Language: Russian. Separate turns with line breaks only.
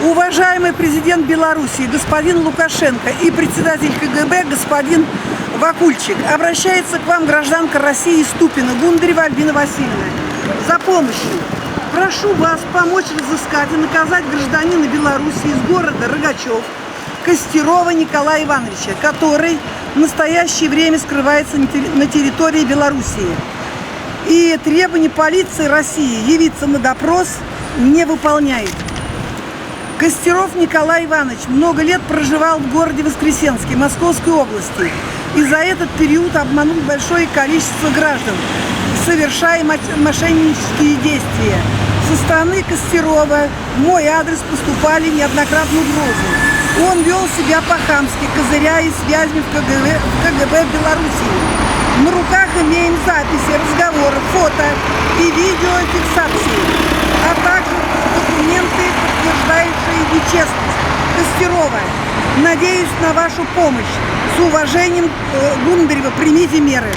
Уважаемый президент Беларуси господин Лукашенко и председатель КГБ господин Вакульчик, обращается к вам гражданка России Ступина Гундарева Альбина Васильевна за помощью. Прошу вас помочь разыскать и наказать гражданина Беларуси из города Рогачев Костерова Николая Ивановича, который в настоящее время скрывается на территории Белоруссии. И требования полиции России явиться на допрос не выполняет. Костеров Николай Иванович много лет проживал в городе Воскресенске Московской области и за этот период обманул большое количество граждан, совершая мошеннические действия. Со стороны Костерова в мой адрес поступали неоднократно угрозы. Он вел себя по-хамски, козыряя связями в КГБ Белоруссии. На руках имеем записи разговоров, фото и видеофиксации, а также документы, подтверждающие нечестность Костерова. Надеюсь на вашу помощь. С уважением, Гундарева, примите меры.